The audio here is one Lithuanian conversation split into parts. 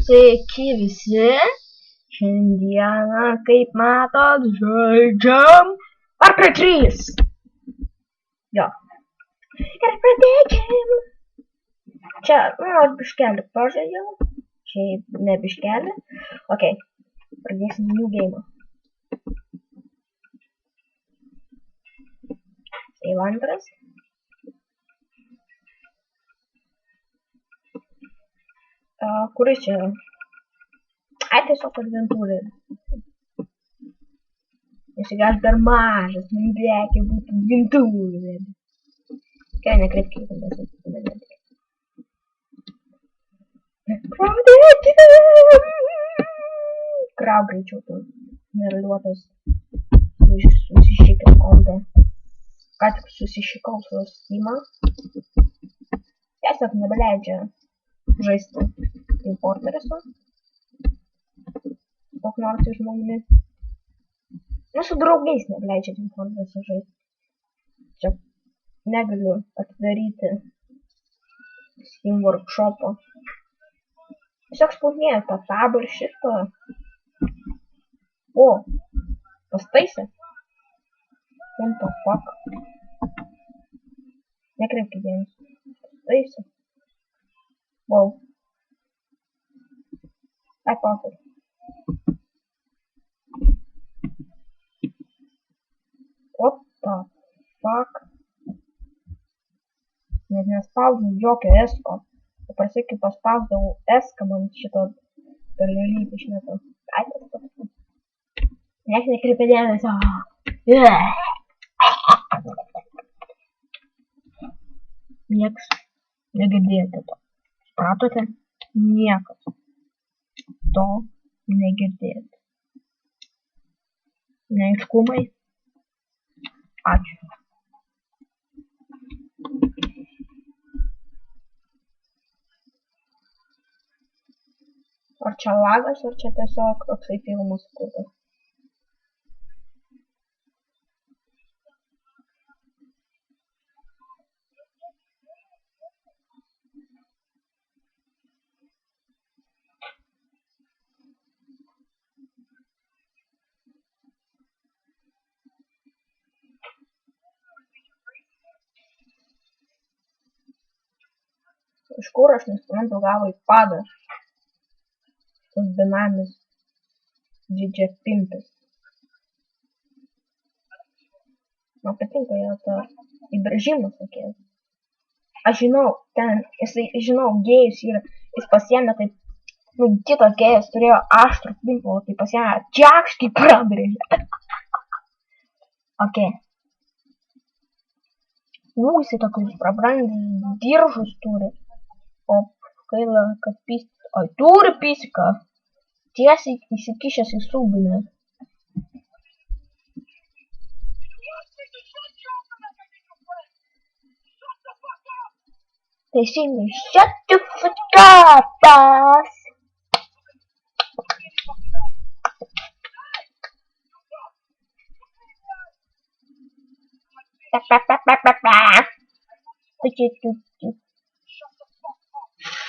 Sveiki visi, šiandieną, kaip matot, žaidžiam Warcry 3. Jo. Ir pradėkim. Čia, aš biškelį pažaidžiau. Šiaip ne biškelį. Ok, pradėsim new game. Save antras. Kuris čia yra? Ai, tiesiog adventūrė. Nes aš dar mažas, man reikia būti adventūrė. Kai nekreipkite, mes atsimėme. Pradėkim! Krauk greičiau, tu neraliuotas. Susišikau kombe. Ką tik susišikau su Steamą. Tiesiog nebeleidžia žaisti importeresu. Kok nors iš žmogumi. Nu, su draugais nebeleidžia importeresu žaisti. Čia negaliu atidaryti Steam Workshop'o. Tiesiog spaudinėjau tą tabą ir šitą. O, pastaisė. What the fuck? Nekreipkite dėmesio. Pastaisė. Wow. Ai, pofik. What the fuck? Net nespaudžiau jokio esko. Paprastai, kai paspausdavau eską, man šito dalelytį išmetu. Ai, tas paprastai. Nieks nekreipia dėmesio. Nieks negirdėjote to. Supratote? Niekas to negirdėjote. Neaiškumai? Ačiū. Ar čia lagas, ar čia tiesiog toksai filmas sukurtas? Iš kur aš nesuprantu gavo į padą? Tas benamis didžia pimpis. Man patinka jo ta įbrėžimas tokie. Aš žinau, ten, žinau, gėjus yra, jis pasiėmė taip, nu, kitas gėjas turėjo aštrų pimpą, tai pasiėmė čiakškai prabrėžė. Ok. Jisai tokius prabrandus diržus turi. O gaila, kad oi, turi pisiką. Tiesiai įsikišęs į subinę. Teisingai, shut the fuck up, boss.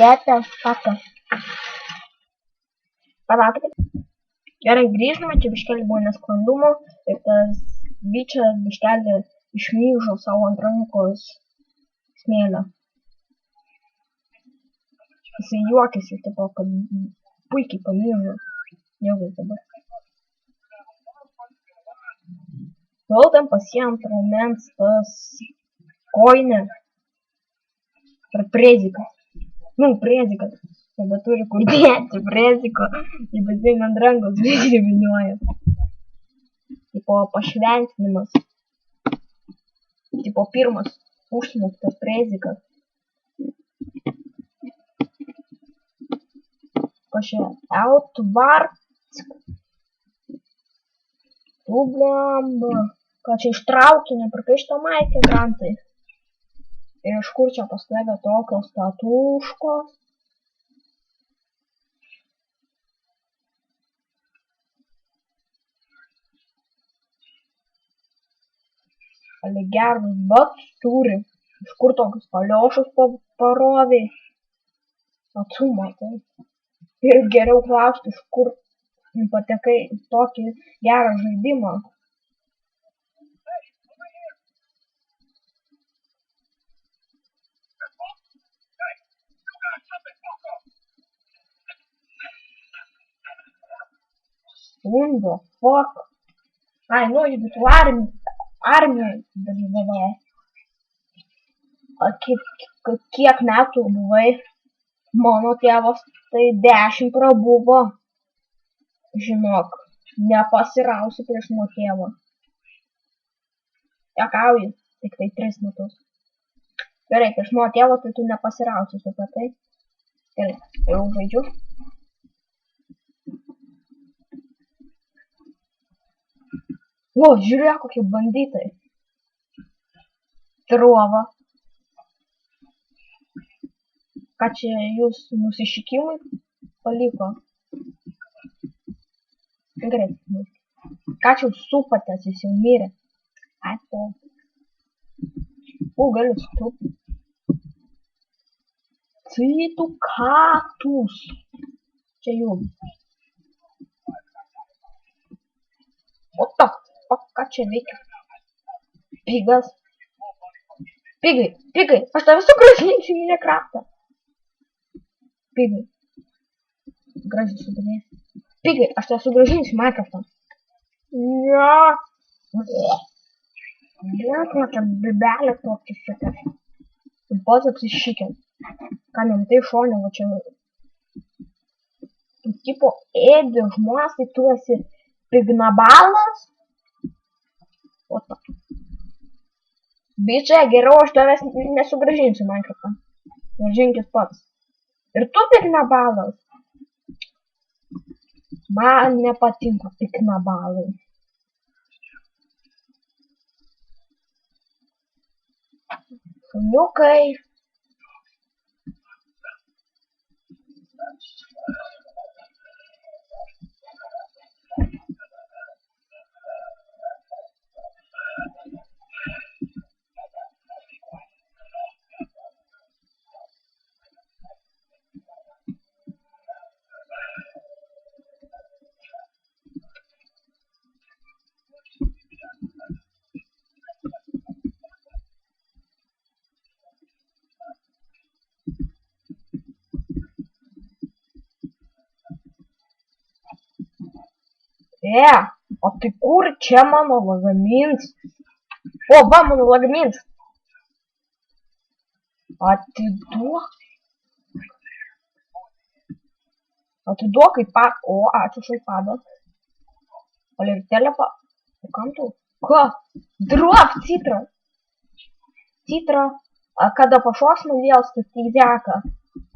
Get the fuck up. Palaukite. Gerai, grįžome, čia biškelį buvo nesklandumų ir tas bičias biškelį išmyžo savo ant rankos smėlio. Jisai juokėsi, tipo, kad puikiai pamyžo. Džiaugiasi dabar. Gal ten pasiėmt ramens tas koinė ar prezikas. Nu, prezikas. Nebeturi kur dėti preziko. Jį bazėm ant rankos visi vinioja. Tipo pašventinimas. Tipo pirmas užsmuktas prezikas. Ko čia? Outwards. Tublemba. Ką čia ištraukė, neprikaišto maikė grantai. Ir iš kur čia pas tave tokios statuškos? Ali gerus bats turi. Iš kur tokius paliošus parovė? Atsumą, tai. Ir geriau klausti, iš kur patekai į tokį gerą žaidimą. Undo, fuck. Ai, nu, jeigu tu armijoj dalyvavai. Kiek metų buvai? Mano tėvas tai 10 prabuvo. Žinok, nepasirausi prieš nuo tėvo. Juokauji, tik tai 3 metus. Gerai, prieš nuo tėvo tai tu nepasirausi, supratai? Gerai, jau žaidžiu. O, žiūrėk, kokie banditai. Trova. Ką čia jūs nusišikimai paliko? Gerai. Ką čia supatės, jis jau mirė. Ačiū. Galiu stupti. Tai tu kaktus. Čia jų. O ta, ką čia veikia? Pigas. Pigai, aš tave sugrąžinsiu į Minecraftą. Pigai. Gražiai sudėmė. Pigai, aš tave sugrąžinsiu į Minecraftą. Ne. Žiūrėk, kokia bibelė tokia šitas. Tu pats apsišykęs. Ką netai šonė, va čia. Tu tipo ėdi žmonės, tai tu esi pignabalas. O ta. Bičiai, geriau aš tavęs nesugrąžinsiu Minecraftą. Grąžinkis pats. Ir tu pignabalas. Man nepatinka pignabalai. Šuniukai. O tai kur čia mano lagamins? O, va mano lagamins. Atiduok. Atiduok kaip pat. O, ačiū šaipadą. O ir telepa. O kam tu? Ką? Drop, Citra. Citra. Kada pašoks man vėl stiktyzeką.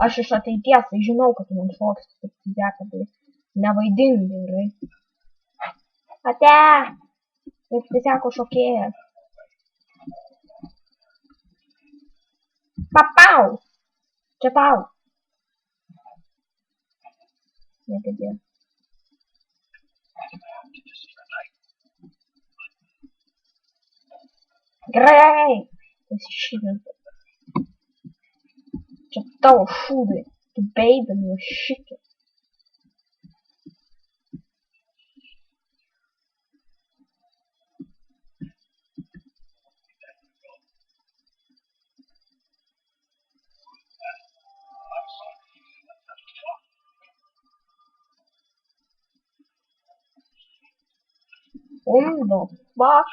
Aš iš ateities, tai žinau, kad tu man šoks stiktyzeką. Tai nevaidink gerai. Ate. Stiktyzeko šokėjas. Papau. Čia tau. Negirdėjau. Gerai. Pasišyvinti. Čia tavo šūdai. Tu beidami jo šikį. Undo. Fuck.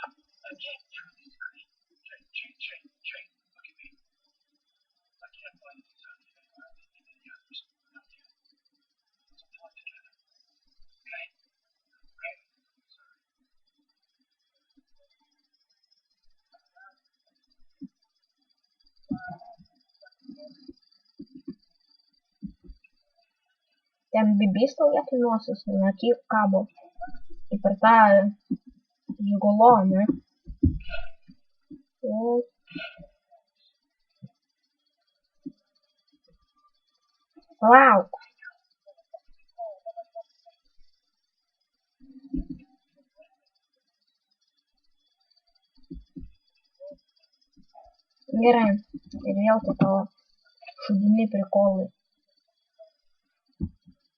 Ten bibystą vietoj nosis, naky kabo. Kaip per tą žigolo, ne? O. Palauk. Gerai. Ir vėl tai tavo šudini prikolai.